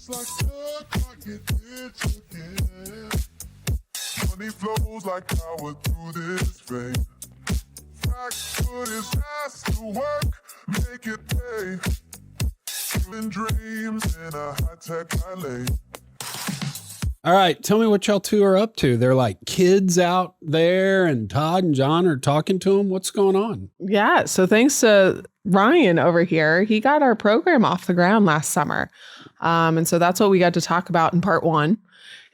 like the clock hits again. Money flows like power through this vein. Frac put his ass to work, make it pay. Killing dreams in a high-tech LA. All right, tell me what y'all two are up to. They're like kids out there, and Todd and John are talking to them. What's going on? Yeah, so thanks to Ryan over here, he got our program off the ground last summer. And so that's what we got to talk about in part one.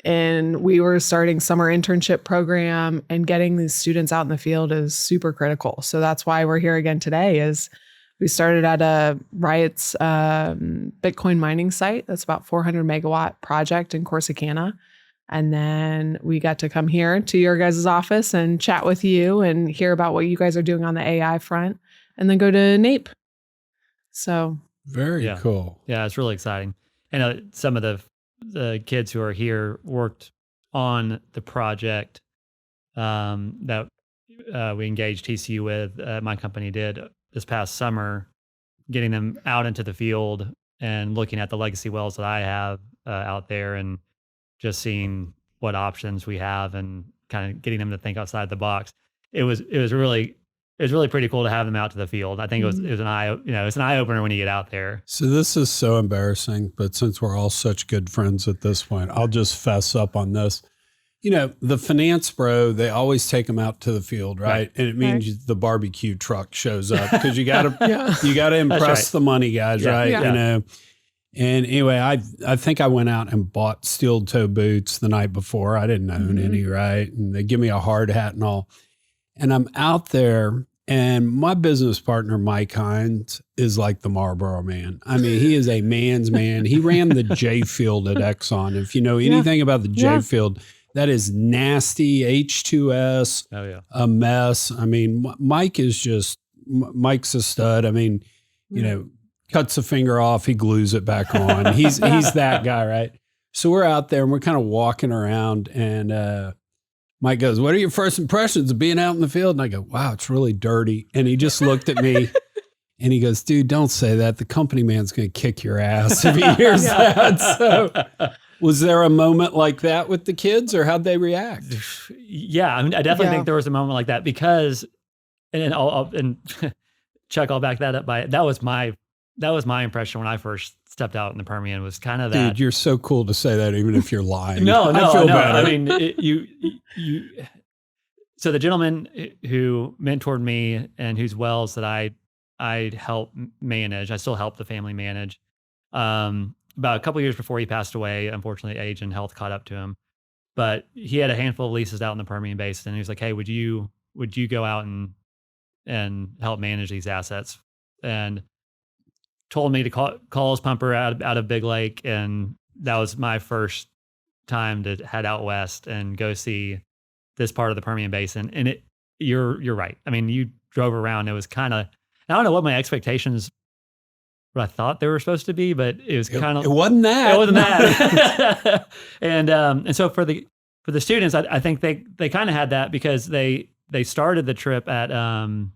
And we were starting summer internship program, and getting these students out in the field is super critical. So that's why we're here again today. Is we started at a Riot's Bitcoin mining site. That's about 400 megawatt project in Corsicana. And then we got to come here to your guys' office and chat with you and hear about what you guys are doing on the AI front, and then go to NAPE. So very cool. Yeah, it's really exciting. And some of the kids who are here worked on the project that we engaged TCU with. My company did this past summer, getting them out into the field and looking at the legacy wells that I have out there, and just seeing what options we have, and kind of getting them to think outside the box. It was really pretty cool to have them out to the field. I think it was an eye opener when you get out there. So this is so embarrassing, but since we're all such good friends at this point, I'll just fess up on this. You know, the finance bro, they always take them out to the field, right? And it means the barbecue truck shows up, because you gotta impress the money guys, right? Yeah. You know. And anyway, I think I went out and bought steel toe boots the night before. I didn't own any, right? And they give me a hard hat and all. And I'm out there, and my business partner, Mike Hines, is like the Marlboro man. I mean, he is a man's man. He ran the J field at Exxon. If you know anything about the J field, that is nasty, H2S, a mess. I mean, Mike's a stud. I mean, you know, cuts a finger off, he glues it back on. He's that guy, right? So we're out there and we're kind of walking around, and Mike goes, "What are your first impressions of being out in the field?" And I go, "Wow, it's really dirty." And he just looked at me and he goes, "Dude, don't say that. The company man's going to kick your ass if he hears that." So was there a moment like that with the kids, or how'd they react? Yeah, I mean, I definitely think there was a moment like that, because, and Chuck, I'll back that up by, that was my impression when I first stepped out in the Permian, was kind of that. Dude, you're so cool to say that, even if you're lying. No, I feel better. I mean, so the gentleman who mentored me and whose wells that I helped manage, I still help the family manage. About a couple of years before he passed away, unfortunately, age and health caught up to him. But he had a handful of leases out in the Permian Basin, and he was like, "Hey, would you go out and help manage these assets?" And told me to call his pumper out of Big Lake, and that was my first time to head out west and go see this part of the Permian Basin. And you're right. I mean, you drove around. It was kind of, I don't know what my expectations, what I thought they were supposed to be, but it was kind of, it wasn't that. It wasn't that. And so for the students, I think they kind of had that, because they started the trip at the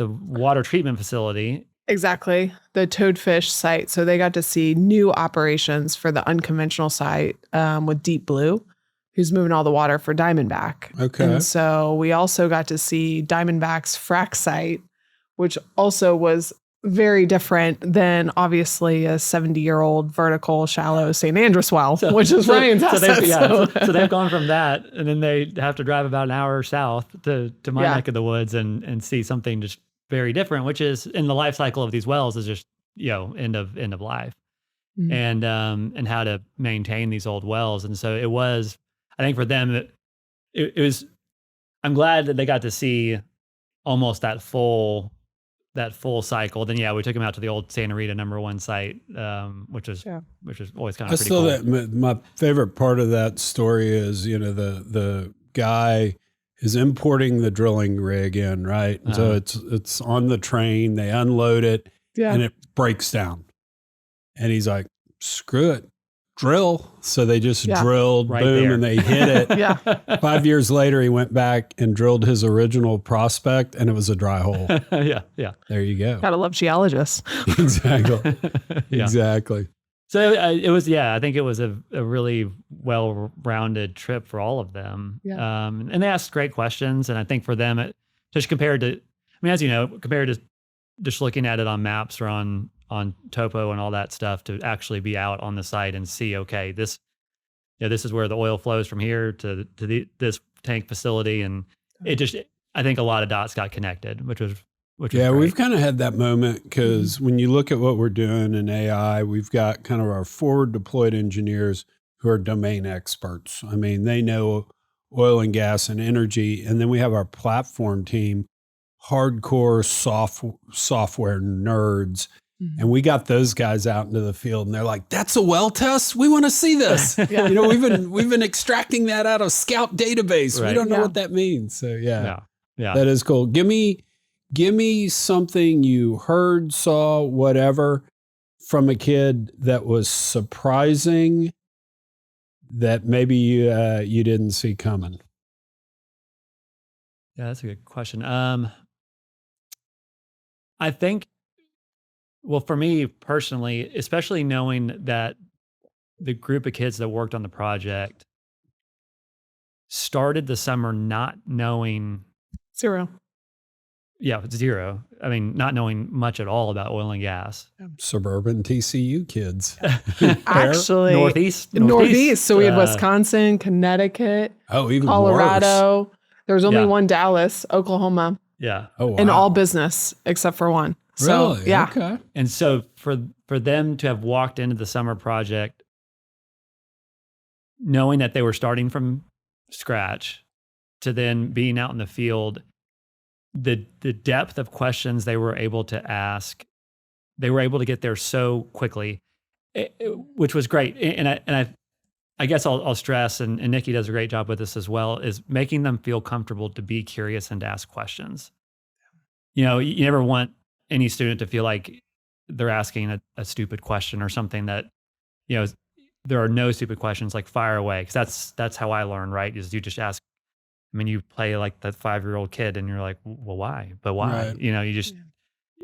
water treatment facility. Exactly. The Toadfish site. So they got to see new operations for the unconventional site with Deep Blue, who's moving all the water for Diamondback. Okay. And so we also got to see Diamondback's frac site, which also was very different than obviously a 70-year-old vertical shallow St. Andrews well, which is Ryan's asset. So they've gone from that, and then they have to drive about an hour south to my neck of the woods and see something just very different, which is, in the life cycle of these wells, is just, end of life, and how to maintain these old wells. And so it was, I think for them, it was, I'm glad that they got to see almost that full cycle. Then we took them out to the old Santa Rita #1 site, which is always kind of pretty cool. That my favorite part of that story is, the guy is importing the drilling rig in, right? So it's on the train, they unload it, and it breaks down. And he's like, "Screw it, drill." So they just drilled, right boom, there. and they hit it. 5 years later, he went back and drilled his original prospect, and it was a dry hole. Yeah. There you go. Gotta love geologists. Exactly. Exactly. So it was, I think it was a really well-rounded trip for all of them. Yeah. And they asked great questions. And I think for them, just compared to, as you know, compared to just looking at it on maps or on topo and all that stuff, to actually be out on the site and see, okay, this is where the oil flows from here to this tank facility. And it just, I think a lot of dots got connected, which was Yeah, great. we've kind of had that moment because when you look at what we're doing in AI, we've got kind of our forward deployed engineers who are domain experts. I mean, they know oil and gas and energy. And then we have our platform team, hardcore software nerds. And we got those guys out into the field and they're like, that's a well test. We want to see this. Yeah. You know, we've been extracting that out of Scout database. Right. We don't know Yeah. what that means. So Yeah. that is cool. Give me something you heard, saw, whatever from a kid that was surprising that maybe you didn't see coming. Yeah, that's a good question. I think, well, for me personally, especially knowing that the group of kids that worked on the project started the summer not knowing, Zero. zero. I mean, not knowing much at all about oil and gas. Suburban TCU kids. Actually, Northeast. So we had Wisconsin, Connecticut, Oh, even Colorado. There was only Yeah. one Dallas, Oklahoma, Yeah. Oh, wow. and all business except for one. So Really? yeah, Okay. And so for them to have walked into the summer project knowing that they were starting from scratch to then being out in the field, the depth of questions they were able to ask, they were able to get there so quickly, which was great. And I guess I'll stress, and Nikki does a great job with this as well, is making them feel comfortable to be curious and to ask questions. You know, you never want any student to feel like they're asking a stupid question or something that, you know, there are no stupid questions, like fire away. Because that's how I learn, right? Is you just ask. I mean, you play like that 5-year-old kid and you're like, well, why? But why? Right. You know, you just,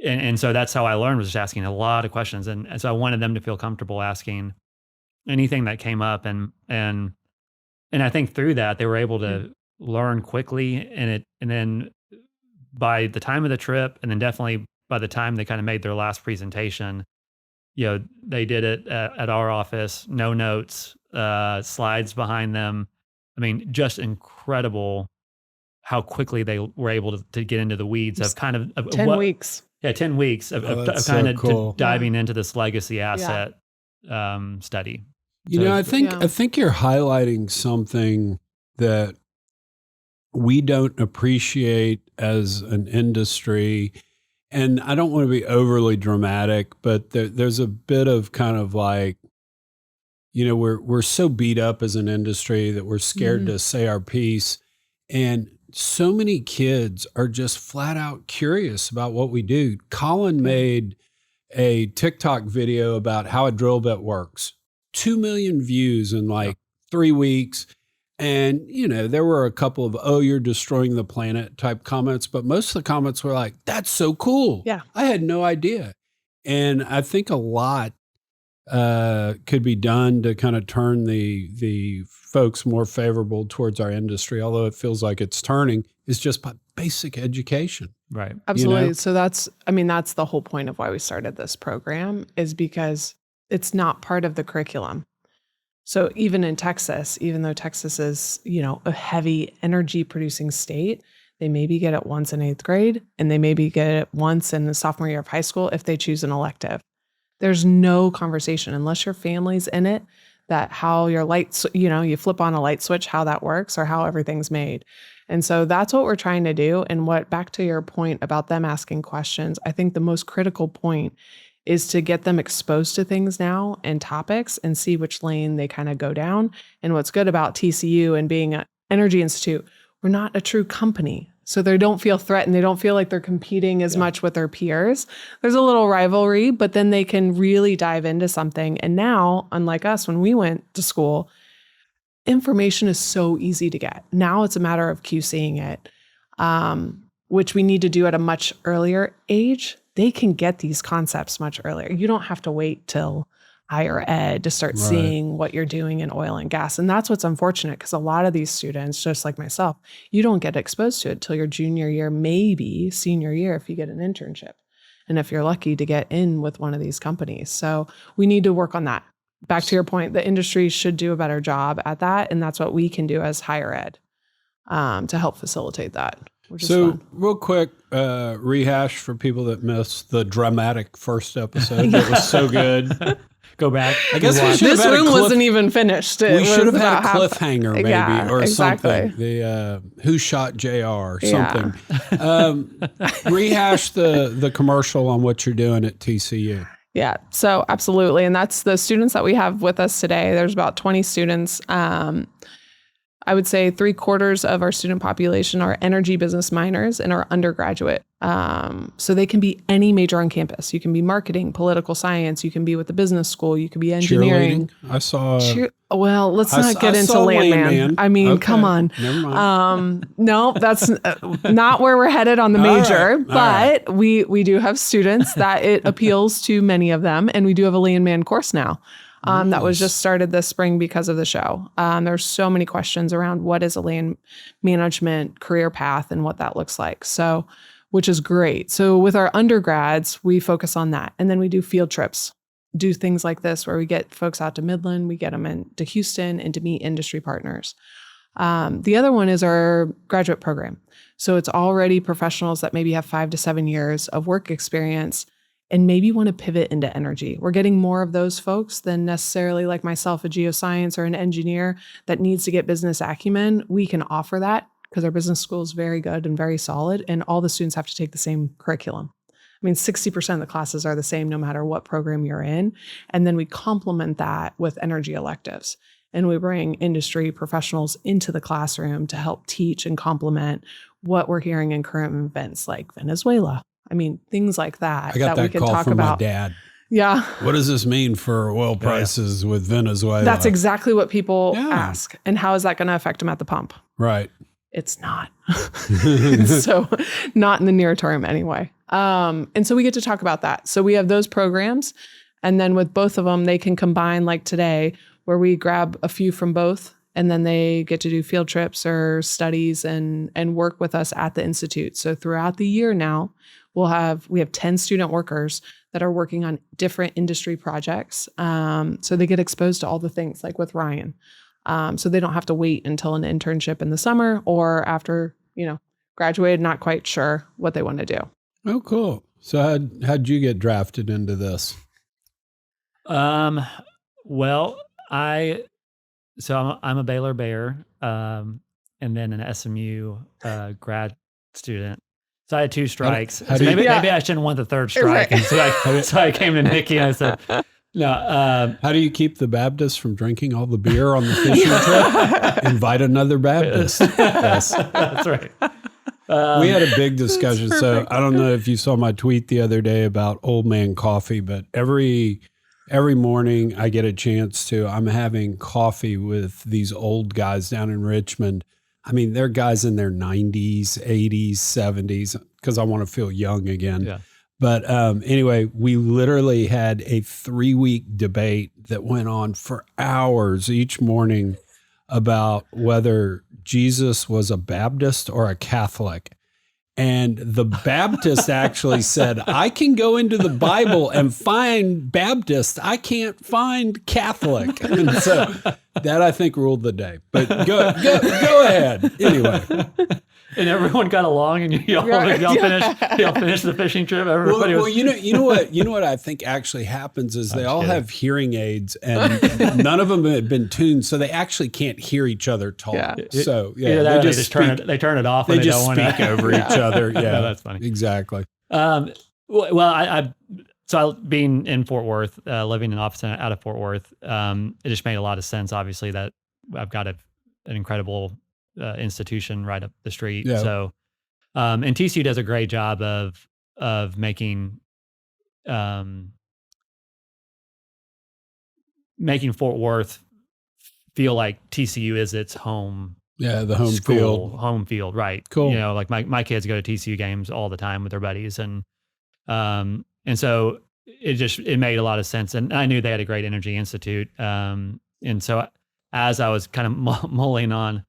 and so that's how I learned, was just asking a lot of questions. And so I wanted them to feel comfortable asking anything that came up. And I think through that, they were able to learn quickly. And then by the time of the trip, and then definitely by the time they kind of made their last presentation, you know, they did it at our office, no notes, slides behind them. I mean, just incredible how quickly they were able to get into the weeds of kind of 10 weeks. Yeah, 10 weeks of that's kind so of cool. diving into this legacy asset study. You know, I think you're highlighting something that we don't appreciate as an industry. And I don't want to be overly dramatic, but there's a bit of kind of like, you know, we're so beat up as an industry that we're scared to say our piece. And so many kids are just flat out curious about what we do. Colin made a TikTok video about how a drill bit works. 2 million views in like 3 weeks. And, you know, there were a couple of, oh, you're destroying the planet type comments, but most of the comments were like, that's so cool. Yeah. I had no idea. And I think a lot could be done to kind of turn the folks more favorable towards our industry, although it feels like it's turning, is just by basic education. Right. Absolutely. You know? So that's the whole point of why we started this program, is because it's not part of the curriculum. So even in Texas, even though Texas is, you know, a heavy energy producing state, they maybe get it once in 8th grade, and they maybe get it once in the sophomore year of high school if they choose an elective. There's no conversation unless your family's in it, that how your lights, you know, you flip on a light switch, how that works or how everything's made. And so that's what we're trying to do. And back to your point about them asking questions, I think the most critical point is to get them exposed to things now and topics and see which lane they kind of go down. And what's good about TCU and being an energy institute, we're not a true company. So they don't feel threatened. They don't feel like they're competing as much with their peers. There's a little rivalry, but then they can really dive into something. And now, unlike us, when we went to school, information is so easy to get. Now it's a matter of QCing it, which we need to do at a much earlier age. They can get these concepts much earlier. You don't have to wait till higher ed to start seeing what you're doing in oil and gas. And that's what's unfortunate, because a lot of these students, just like myself, you don't get exposed to it till your junior year, maybe senior year if you get an internship. And if you're lucky to get in with one of these companies. So we need to work on that. Back to your point, the industry should do a better job at that. And that's what we can do as higher ed to help facilitate that. So real quick, rehash for people that missed the dramatic first episode. That was so good. Go back. I guess we should this have had room wasn't even finished. We should have had a cliffhanger maybe, or exactly. something. The Who Shot JR or something. Rehash the commercial on what you're doing at TCU. Yeah, so absolutely. And that's the students that we have with us today. There's about 20 students. I would say 3/4 of our student population are energy business minors and are undergraduate. So they can be any major on campus. You can be marketing, political science. You can be with the business school. You could be engineering. Cheerleading. I saw. Well, let's not get into Landman. I mean, okay. Come on. Never mind. No, that's not where we're headed on the major. But we do have students that it appeals to many of them. And we do have a Landman course now. That was just started this spring because of the show. There's so many questions around what is a land management career path and what that looks like. So, which is great. So with our undergrads, we focus on that. And then we do field trips, do things like this where we get folks out to Midland, we get them into Houston and to meet industry partners. The other one is our graduate program. So it's already professionals that maybe have 5 to 7 years of work experience and maybe want to pivot into energy. We're getting more of those folks than necessarily like myself, a geoscience or an engineer that needs to get business acumen. We can offer that because our business school is very good and very solid, and all the students have to take the same curriculum. I mean, 60% of the classes are the same no matter what program you're in. And then we complement that with energy electives. And we bring industry professionals into the classroom to help teach and complement what we're hearing in current events like Venezuela. I mean, things like that. I got that we can call talk from about. my dad. Yeah. What does this mean for oil prices with Venezuela? That's exactly what people ask. And how is that going to affect them at the pump? Right. It's not. So not in the near term anyway. And so we get to talk about that. So we have those programs. And then with both of them, they can combine like today where we grab a few from both. And then they get to do field trips or studies and work with us at the Institute. So throughout the year now, we have 10 student workers that are working on different industry projects. So they get exposed to all the things like with Ryan. So they don't have to wait until an internship in the summer or after, graduated, not quite sure what they want to do. Oh, cool. So how'd you get drafted into this? Well, I'm a Baylor Bear, and then an SMU grad student. So I had 2 strikes. Maybe I shouldn't want the 3rd strike. Right. And so I came to Nikki and I said, no. How do you keep the Baptists from drinking all the beer on the fishing trip? Invite another Baptist. Yes. That's right. We had a big discussion. So I don't know if you saw my tweet the other day about old man coffee, but every morning I get a chance I'm having coffee with these old guys down in Richmond. I mean, they're guys in their 90s, 80s, 70s, because I want to feel young again. Yeah. But anyway, we literally had a 3-week debate that went on for hours each morning about whether Jesus was a Baptist or a Catholic. And the Baptist actually said, I can go into the Bible and find Baptist. I can't find Catholic. And so that, I think, ruled the day. But go ahead. Anyway. And everyone got along, and y'all finished the fishing trip. Everybody was. You know what I think actually happens is they all have hearing aids, and none of them have been tuned, so they actually can't hear each other talk. Yeah. So they just turn it off. They just speak over each other. Yeah, that's funny. Exactly. Well, I being in Fort Worth, living in an office out of Fort Worth, it just made a lot of sense. Obviously, that I've got an incredible institution right up the street. Yeah. So, and TCU does a great job of making Fort Worth feel like TCU is its home. Yeah, the home field, right? Cool. Like my kids go to TCU games all the time with their buddies, and so it made a lot of sense. And I knew they had a great energy institute. And so as I was kind of mulling on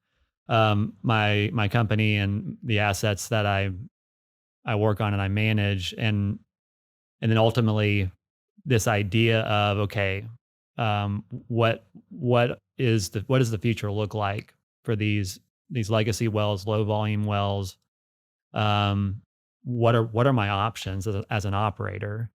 my company and the assets that I work on and I manage, and then ultimately this idea of, okay, what does the future look like for these legacy wells, low volume wells? What are my options as an operator?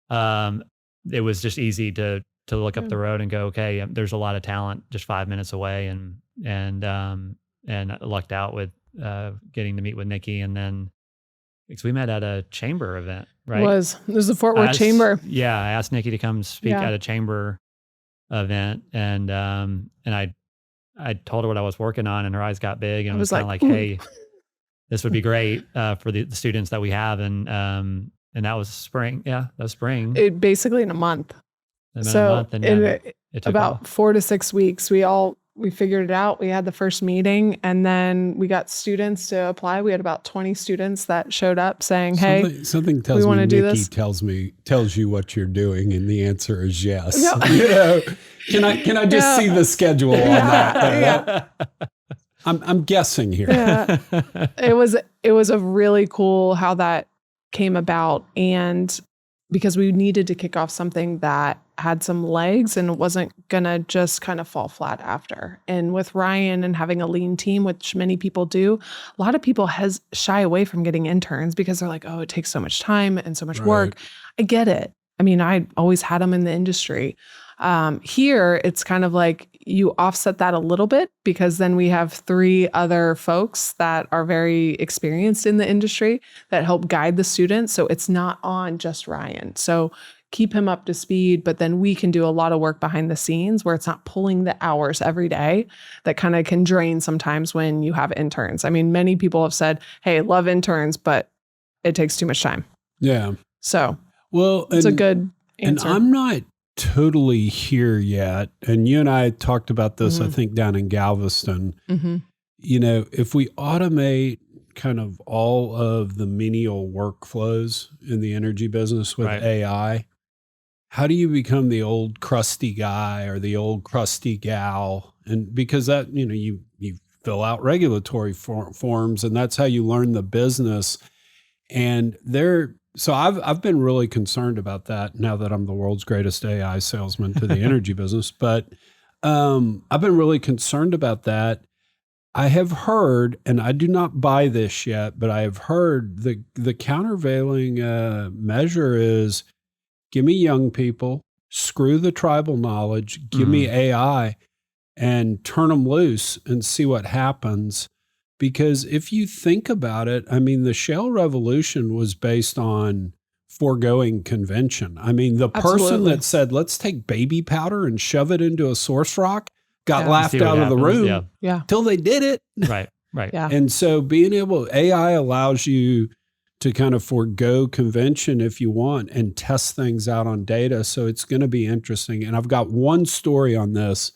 It was just easy to look up the road and go, okay, there's a lot of talent just 5 minutes away, and I lucked out with getting to meet with Nikki, and then because we met at a chamber event, right? It was the Fort Worth Chamber. Yeah, I asked Nikki to come speak at a chamber event, and I told her what I was working on, and her eyes got big, and I was kind of like, hey, this would be great for the students that we have, and that was spring. Yeah, that was spring. It basically in a month. It took about 4 to 6 weeks. We figured it out. We had the first meeting, and then we got students to apply. We had about 20 students that showed up saying, "Hey, something tells me Nikki tells you what you're doing, and the answer is yes." No. You know, can I just see the schedule on that? I'm guessing here. Yeah. It was a really cool how that came about, and because we needed to kick off something that had some legs and wasn't gonna just kind of fall flat after. And with Ryan and having a lean team, which many people do, a lot of people shy away from getting interns because they're like, oh, it takes so much time and so much work. I get it. I mean, I always had them in the industry. Here, it's kind of like you offset that a little bit because then we have 3 other folks that are very experienced in the industry that help guide the students. So it's not on just Ryan. So keep him up to speed, but then we can do a lot of work behind the scenes where it's not pulling the hours every day that kind of can drain sometimes when you have interns. I mean, many people have said, hey, love interns, but it takes too much time. Yeah. So it's a good answer. And I'm not totally here yet. And you and I talked about this, I think, down in Galveston. You know, if we automate kind of all of the menial workflows in the energy business with AI, how do you become the old crusty guy or the old crusty gal? And because that, you know, you fill out regulatory forms, and that's how you learn the business. And so I've been really concerned about that now that I'm the world's greatest AI salesman to the energy business. But I've been really concerned about that. I have heard, and I do not buy this yet, but I have heard the countervailing measure is give me young people, screw the tribal knowledge, give me AI, and turn them loose and see what happens. Because if you think about it, I mean, the shale revolution was based on foregoing convention. I mean, the person that said, let's take baby powder and shove it into a source rock got laughed out of the room till they did it. Right. Yeah. And so AI allows you to kind of forego convention if you want and test things out on data. So it's going to be interesting. And I've got one story on this.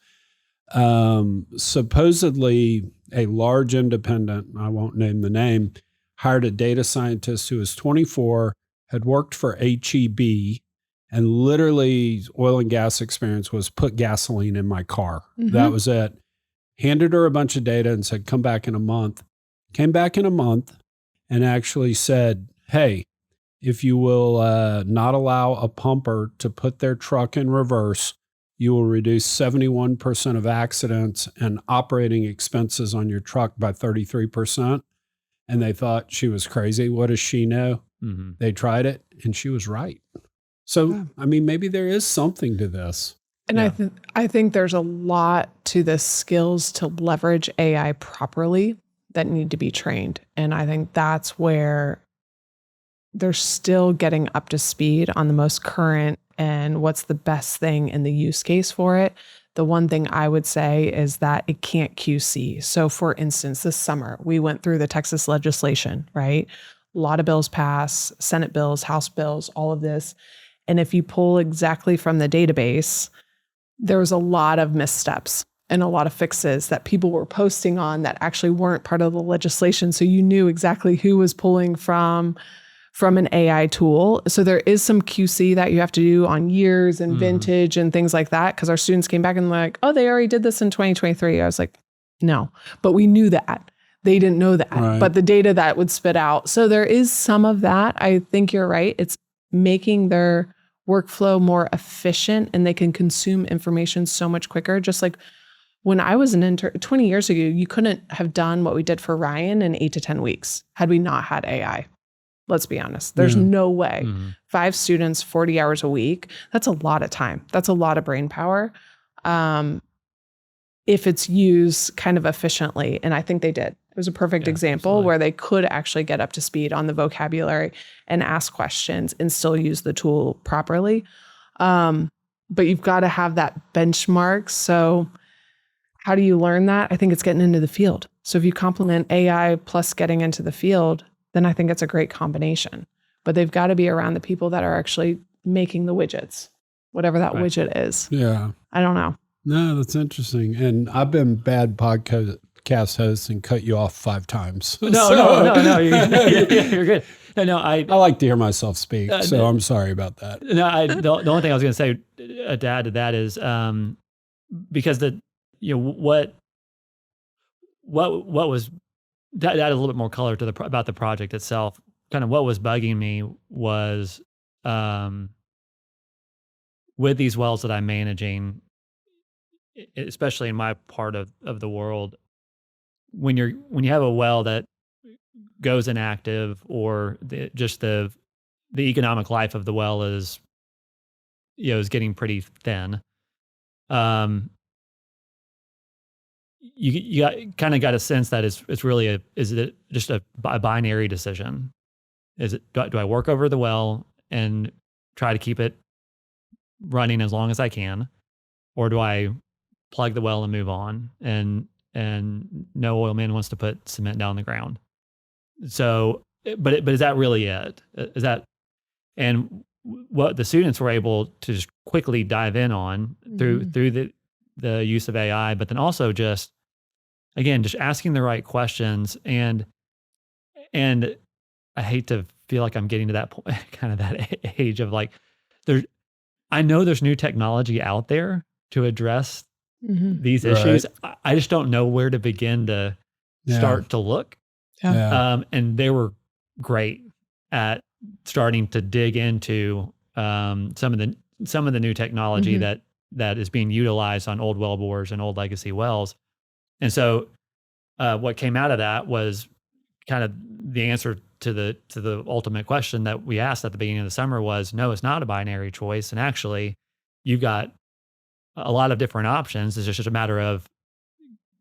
Supposedly a large independent, I won't name the name, hired a data scientist who was 24, had worked for HEB, and literally oil and gas experience was put gasoline in my car. That was it. Handed her a bunch of data and said, come back in a month. Came back in a month and actually said, hey, if you will not allow a pumper to put their truck in reverse, you will reduce 71% of accidents and operating expenses on your truck by 33%. And they thought she was crazy. What does she know? They tried it and she was right. So, I mean, maybe there is something to this. And I think there's a lot to the skills to leverage AI properly that need to be trained. And I think that's where they're still getting up to speed on the most current and what's the best thing in the use case for it. The one thing I would say is that it can't QC. So for instance, this summer, we went through the Texas legislation, right? A lot of bills pass, Senate bills, House bills, all of this. And if you pull exactly from the database, there was a lot of missteps and a lot of fixes that people were posting on that actually weren't part of the legislation. So you knew exactly who was pulling from from an AI tool. So there is some QC that you have to do on years and vintage and things like that. Because our students came back and like, oh, they already did this in 2023. I was like, no, but we knew that. They didn't know that, Right. but the data that would spit out. So there is some of that. I think you're right. It's making their workflow more efficient and they can consume information so much quicker. Just like when I was an intern 20 years ago, you couldn't have done what we did for Ryan in 8 to 10 weeks had we not had AI. Let's be honest. There's no way. 5 students, 40 hours a week. That's a lot of time. That's a lot of brain power. If it's used kind of efficiently. And I think they did. It was a perfect example absolutely. where they could actually get up to speed on the vocabulary and ask questions and still use the tool properly. But you've got to have that benchmark. So how do you learn that? I think it's getting into the field. So if you complement AI plus getting into the field, then I think it's a great combination. But they've got to be around the people that are actually making the widgets, whatever that widget is. Yeah. I don't know. No, that's interesting. And I've been bad podcast host and cut you off 5 times. No, you're good. No, I like to hear myself speak, so I'm sorry about that. No, the only thing I was going to say to add to that is because what was that added a little bit more color to about the project itself. Kind of what was bugging me was with these wells that I'm managing, especially in my part of the world, when you have a well that goes inactive or the economic life of the well is getting pretty thin, you got a sense that it's really is it just a binary decision? Is it do I work over the well and try to keep it running as long as I can, or do I plug the well and move on? And no oil man wants to put cement down the ground. So, but is that really it? Is that, and what the students were able to just quickly dive in on through the use of AI, but then also just asking the right questions. And I hate to feel like I'm getting to that point, kind of that age of like, I know there's new technology out there to address these issues. I just don't know where to begin to start to look. And they were great at starting to dig into some of the new technology that is being utilized on old well bores and old legacy wells. And so what came out of that was kind of the answer to the ultimate question that we asked at the beginning of the summer was, no, it's not a binary choice. And actually you've got a lot of different options. It's just a matter of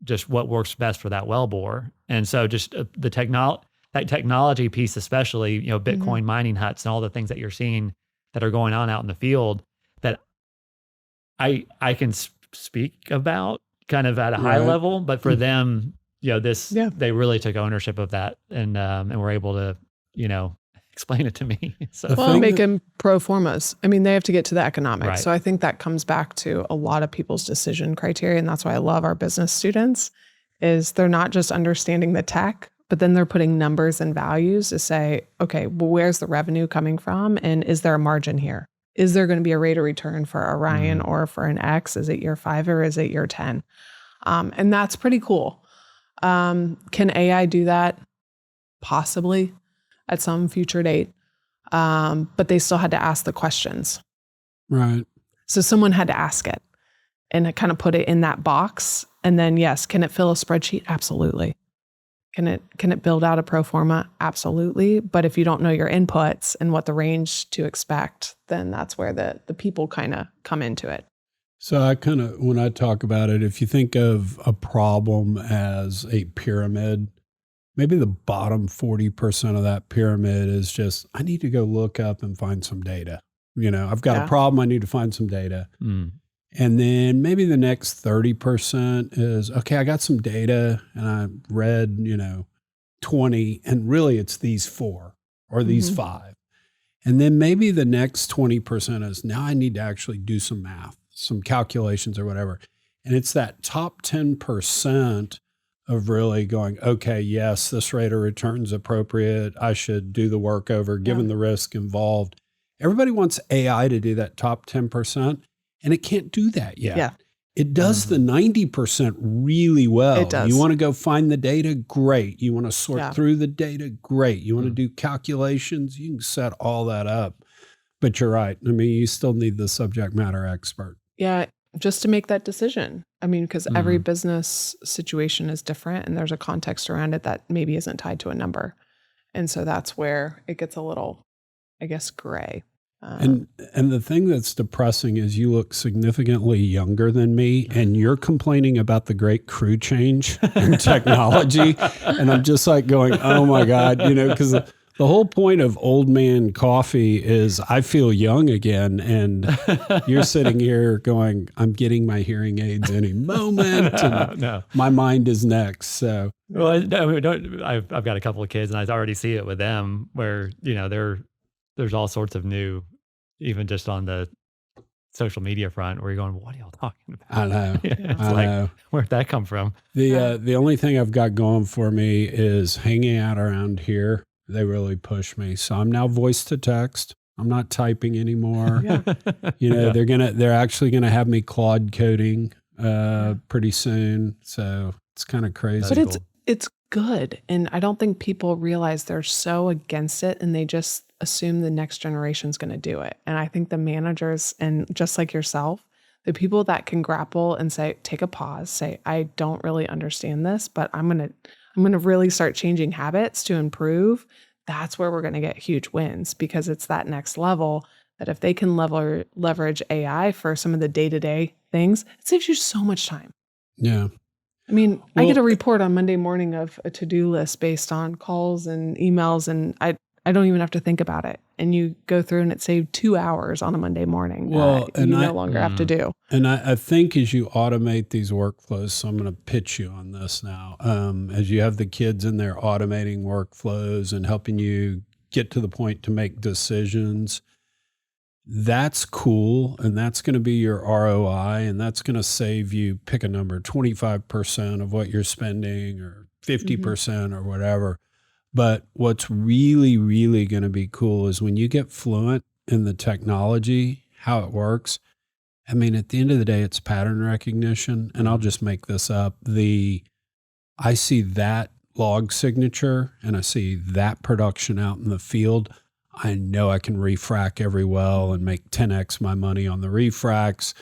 just what works best for that well bore. And so just that technology piece, especially, Bitcoin mining huts and all the things that you're seeing that are going on out in the field that I can speak about kind of at a high level, but for them, they really took ownership of that and were able to, explain it to me. So making pro formas. I mean, they have to get to the economics. Right. So I think that comes back to a lot of people's decision criteria. And that's why I love our business students is they're not just understanding the tech, but then they're putting numbers and values to say, okay, well, where's the revenue coming from? And is there a margin here? Is there going to be a rate of return for a Ryan or for an X? Is it year 5 or is it year 10? And that's pretty cool. Can AI do that? Possibly at some future date. But they still had to ask the questions. Right. So someone had to ask it and kind of put it in that box. And then, yes, can it fill a spreadsheet? Absolutely. Can it build out a pro forma? Absolutely. But if you don't know your inputs and what the range to expect, then that's where the people kind of come into it. So when I talk about it, if you think of a problem as a pyramid, maybe the bottom 40% of that pyramid is just, I need to go look up and find some data. I've got a problem. I need to find some data. And then maybe the next 30% is, okay, I got some data and I read, 20, and really it's these 4 or these 5. And then maybe the next 20% is, now I need to actually do some math, some calculations or whatever. And it's that top 10% of really going, okay, yes, this rate of return's appropriate. I should do the work over, given the risk involved. Everybody wants AI to do that top 10%, and it can't do that yet. Yeah. It does the 90% really well. It does. You want to go find the data? Great. You want to sort through the data? Great. You want to do calculations? You can set all that up. But you're right. I mean, you still need the subject matter expert. Yeah, just to make that decision. I mean, because every business situation is different and there's a context around it that maybe isn't tied to a number. And so that's where it gets a little, I guess, gray. And the thing that's depressing is you look significantly younger than me, and you're complaining about the great crew change in technology. And I'm just like going, oh my God, because the whole point of old man coffee is I feel young again. And you're sitting here going, I'm getting my hearing aids any moment. And my mind is next. So, well, I've got a couple of kids, and I already see it with them where, there's all sorts of new, even just on the social media front, where you're going, what are y'all talking about? I know. I know. Where'd that come from? The only thing I've got going for me is hanging out around here. They really push me. So I'm now voice to text. I'm not typing anymore. They're actually gonna have me Claude coding pretty soon. So it's kind of crazy. But it's good. And I don't think people realize they're so against it, and they just assume the next generation's going to do it. And I think the managers, and just like yourself, the people that can grapple and say, take a pause, say, I don't really understand this, but I'm going to really start changing habits to improve. That's where we're going to get huge wins, because it's that next level that if they can leverage AI for some of the day-to-day things, it saves you so much time. Yeah. I mean, I get a report on Monday morning of a to-do list based on calls and emails, and I don't even have to think about it. And you go through and it saved 2 hours on a Monday morning that you no longer have to do. And I think as you automate these workflows, so I'm going to pitch you on this now, as you have the kids in there automating workflows and helping you get to the point to make decisions, that's cool. And that's going to be your ROI, and that's going to save you, pick a number, 25% of what you're spending or 50% or whatever. But what's really, really going to be cool is when you get fluent in the technology, how it works. I mean, at the end of the day, it's pattern recognition. And I'll just make this up. I see that log signature and I see that production out in the field. I know I can refrac every well and make 10x my money on the refracs.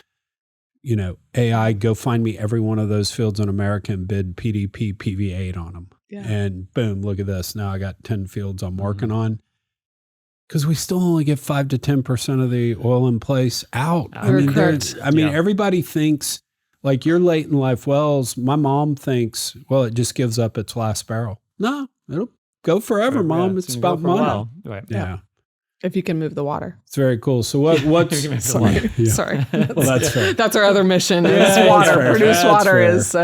AI, go find me every one of those fields in America and bid PDP PV8 on them. Yeah. And boom, look at this. Now I got 10 fields I'm working on. Because we still only get 5 to 10% of the oil in place out. Everybody thinks, like your late in life wells, my mom thinks, well, it just gives up its last barrel. No, it'll go forever, Mom. It's about money. Right. Yeah. If you can move the water. It's very cool. So what's sorry. Well, that's fair. That's our other mission is water. Produce water is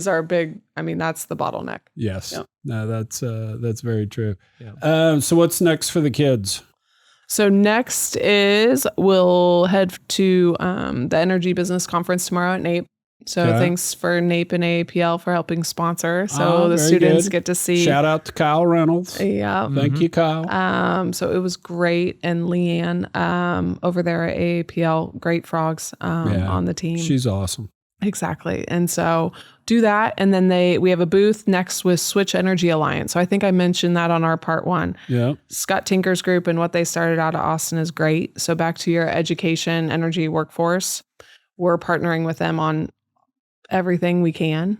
our big, that's the bottleneck. Yes. Yep. No, that's very true. Yeah. So what's next for the kids? So next is we'll head to the Energy Business Conference tomorrow at NAPE. So thanks for NAPE and AAPL for helping sponsor. So the students get to see. Shout out to Kyle Reynolds. Yeah. Thank you, Kyle. So it was great. And Leanne over there at AAPL, great frogs on the team. She's awesome. Exactly. And so do that. And then we have a booth next with Switch Energy Alliance. So I think I mentioned that on our part one. Yeah. Scott Tinker's group and what they started out of Austin is great. So back to your education, energy workforce, we're partnering with them on everything we can.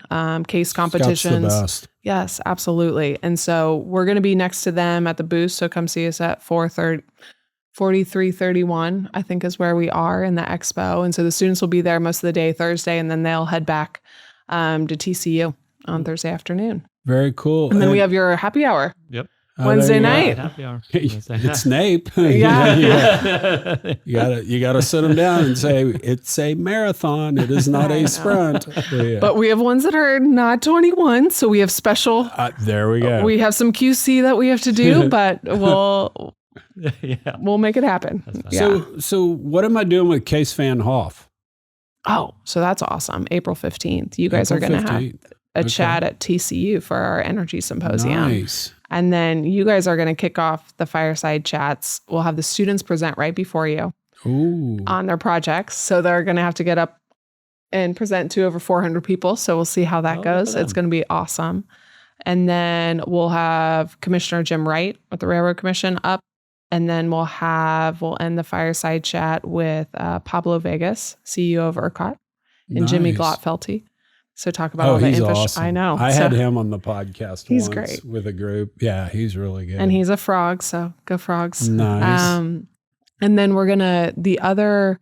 Case competitions. Scott's the best. Yes, absolutely. And so we're going to be next to them at the booth. So come see us at 4331, I think is where we are in the expo. And so the students will be there most of the day, Thursday, and then they'll head back to TCU on Thursday afternoon. Very cool. And then we have your happy hour. Yep. Wednesday night. Happy hour. It's NAPE. Yeah. You gotta sit them down and say it's a marathon. It is not a sprint. But we have ones that are not 21, so we have special. There we go. We have some QC that we have to do, but we'll make it happen. So what am I doing with Case Van Hoff? Oh, so that's awesome. April 15th. You guys are going to have. a chat at TCU for our energy symposium. Nice. And then you guys are going to kick off the fireside chats. We'll have the students present right before you Ooh. on their projects. So they're going to have to get up and present to over 400 people. So we'll see how that goes. It's going to be awesome. And then we'll have Commissioner Jim Wright with the Railroad Commission up. And then we'll end the fireside chat with Pablo Vegas, CEO of ERCOT, and Jimmy Nice. Glotfelty. So talk about all the he's infrastructure. awesome. I know. I had him on the podcast He's once great. with a group. Yeah, he's really good. And he's a frog, so go frogs. Nice. And then the other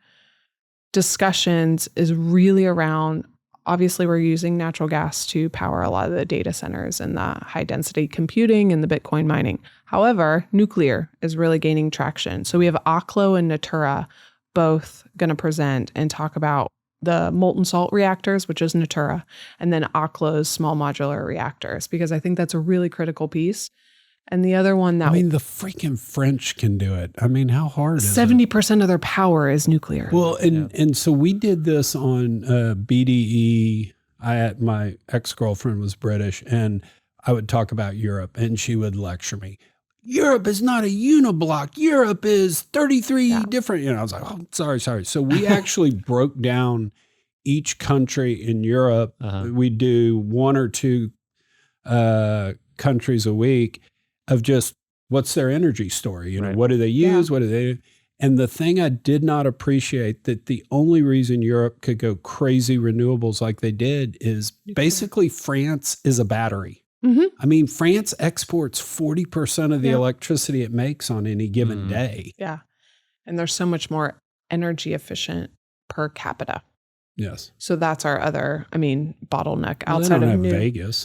discussions is really around, obviously we're using natural gas to power a lot of the data centers and the high density computing and the Bitcoin mining. However, nuclear is really gaining traction. So we have Oklo and Natura both going to present and talk about the molten salt reactors, which is Natura, and then Oklo's small modular reactors, because I think that's a really critical piece. And the other one that I mean, the freaking French can do it. I mean, how hard is it? 70% of their power is nuclear. Well, and so we did this on BDE. My ex-girlfriend was British, and I would talk about Europe, and she would lecture me. Europe is not a uniblock. Europe is 33 different. I was like, oh, sorry. So we actually broke down each country in Europe. We do 1 or 2 countries a week of just what's their energy story. Right. What do they use? What do they do? And the thing I did not appreciate, that the only reason Europe could go crazy renewables like they did is basically France is a battery. Mm-hmm. I mean, France exports 40% of the electricity it makes on any given day. Yeah. And they're so much more energy efficient per capita. Yes. So that's our other, bottleneck Well, outside they of don't have Vegas.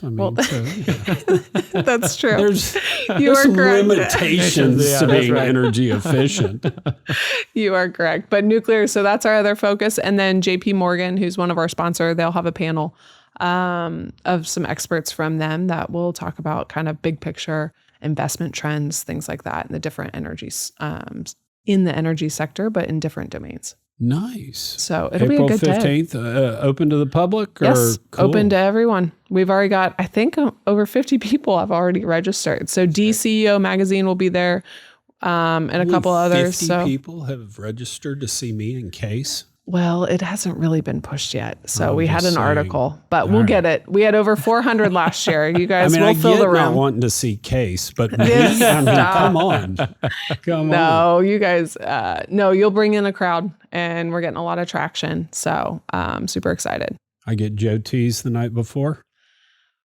That's true. There's You are some correct. limitations Yeah, to that's being right. energy efficient. You are correct. But nuclear, so that's our other focus. And then JP Morgan, who's one of our sponsors, they'll have a panel of some experts from them that will talk about kind of big picture investment trends, things like that, in the different energies, in the energy sector, but in different domains. Nice. So it'll April be a good 15th, open to the public? Yes, Cool. open to everyone. We've already got, I think, over 50 people have already registered. So DCEO Magazine will be there, and a couple others. 50 people have registered to see me in case. Well, it hasn't really been pushed yet. So I'm we had just an saying. article, but we'll get it. We had over 400 last year. You guys I will fill get the not room. wanting to see case, but me, Stop. come on. Come on. No, you guys, no, you'll bring in a crowd and we're getting a lot of traction. So I'm super excited. I get Joe Tees the night before.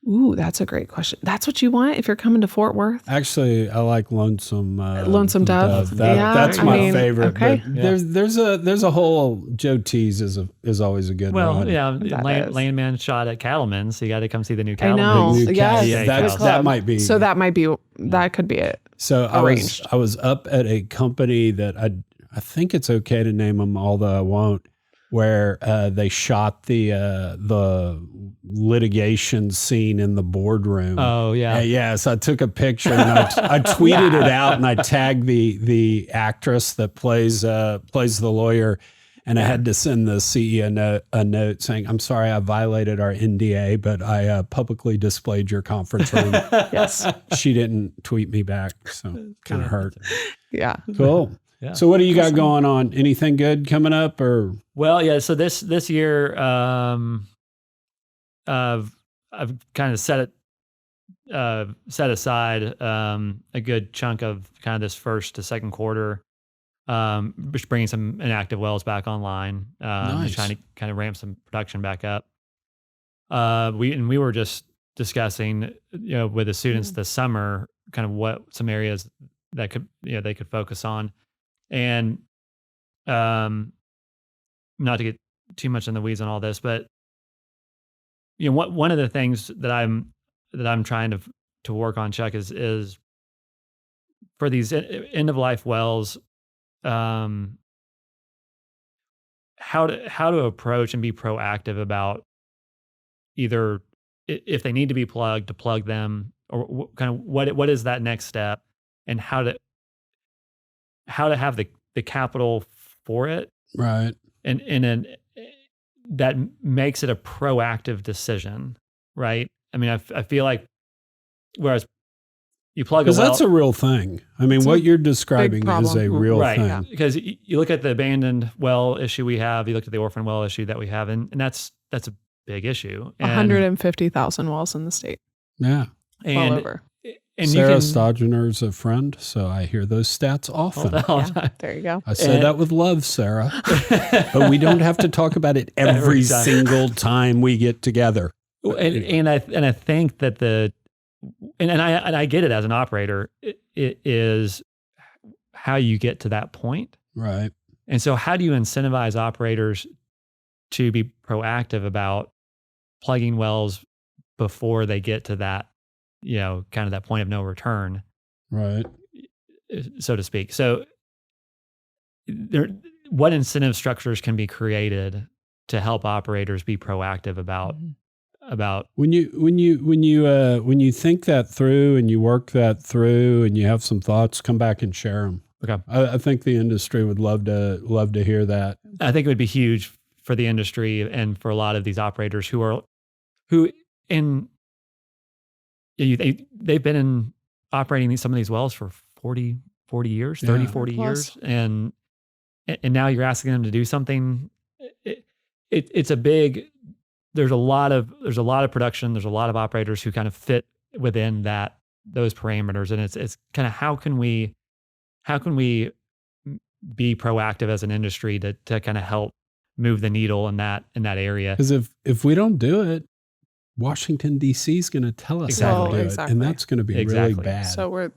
Ooh, that's a great question. That's what you want if you're coming to Fort Worth? Actually, I like Lonesome Lonesome Dove. That's my favorite. Okay. But there's a whole Joe Tees is always a good one. That is. Shot at Cattleman, so you got to come see the new I Cattleman. know. New Yes. Cat. Good that might be. So that could be it. So arranged. I was up at a company that I think it's okay to name them, although I won't, where they shot the litigation scene in the boardroom. Oh yeah. So I took a picture and I tweeted it out, and I tagged the actress that plays the lawyer, and I had to send the CEO a note saying, "I'm sorry, I violated our NDA, but I publicly displayed your conference room." Yes. She didn't tweet me back, so kind of hurt. Yeah. Cool. Yeah. So what do you got going on? Anything good coming up, or? Well, yeah. So this year, I've kind of set aside a good chunk of kind of this first to second quarter, just bringing some inactive wells back online, Nice. just trying to kind of ramp some production back up. We were just discussing, with the students this summer, kind of what some areas that could they could focus on. And not to get too much in the weeds on all this, but one of the things that I'm trying to work on, Chuck, is for these end of life wells, how to approach and be proactive about either if they need to be plugged, to plug them, or kind of what is that next step, and how to have the capital for it, Right. and that makes it a proactive decision right? I mean, I feel like whereas you plug a Because well, that's a real thing. I mean, It's what a you're describing is problem. a real right? thing. Because you look at the abandoned well issue we have, you look at the orphan well issue that we have, and that's a big issue. And, 150,000 wells in the state. Yeah. Well over. And Sarah you can Stodgener's a friend, so I hear those stats often. all the Yeah, time. there you go. I say that with love, Sarah, but we don't have to talk about it every time. single time we get together. And I think that I get it as an operator. It is how you get to that point. Right. And so how do you incentivize operators to be proactive about plugging wells before they get to that, kind of that point of no return, Right. so to speak? So what incentive structures can be created to help operators be proactive about When you think that through and you work that through and you have some thoughts, come back and share them. Okay. I think the industry would love to hear that. I think it would be huge for the industry and for a lot of these operators they've been in operating some of these wells for 40 years, 30, 40 years. And now you're asking them to do something. It's a big, there's a lot of production. There's a lot of operators who kind of fit within those parameters. And it's kind of, how can we be proactive as an industry to kind of help move the needle in that area? Because if we don't do it, Washington, D.C. is going to tell us how to do it. And that's going to be really bad. So we're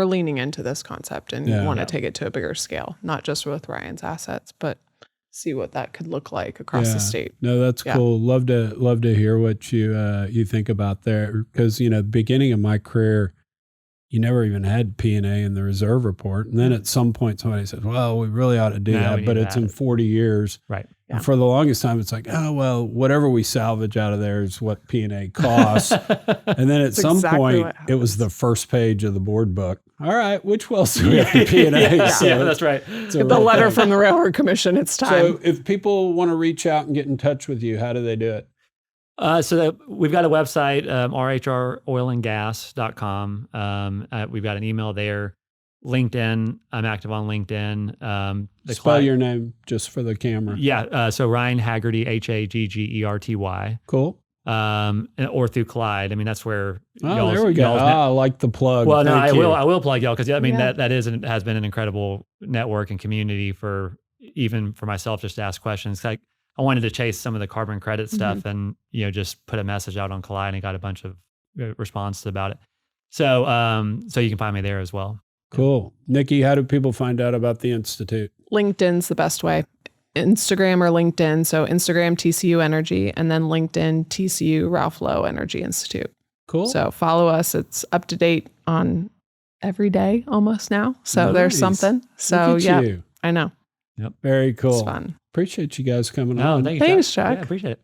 leaning into this concept and want to take it to a bigger scale, not just with Ryan's assets, but see what that could look like across the state. No, that's cool. Love to hear what you think about there. Because, beginning of my career, you never even had P&A in the reserve report. And then at some point, somebody said, well, we really ought to do that, but it's in 40 years. Right. Yeah. And for the longest time, it's like, oh, well, whatever we salvage out of there is what P&A costs. And then at some point, it was the first page of the board book. All right, which wells do we have to P&A? Yeah, that's right. Get the letter from the Railroad Commission. It's time. So if people want to reach out and get in touch with you, how do they do it? We've got a website, RHRoilandgas.com. We've got an email there. LinkedIn, I'm active on LinkedIn. Spell your name just for the camera. Yeah. So Ryan Haggerty, Haggerty. Cool. Or through Clyde. I mean, that's where. There we go. I like the plug. Well, no, I will plug y'all because I mean that has been an incredible network and community for myself just to ask questions. Like I wanted to chase some of the carbon credit stuff and just put a message out on Clyde and got a bunch of responses about it. So you can find me there as well. Cool. Nikki, how do people find out about the Institute? LinkedIn's the best way. Instagram or LinkedIn. So Instagram, TCU Energy, and then LinkedIn, TCU Ralph Lowe Energy Institute. Cool. So follow us. It's up to date on every day almost now. So there's something. So yeah, I know. Yep. Very cool. It's fun. Appreciate you guys coming on. Thank you, Thanks, Chuck. Yeah, appreciate it.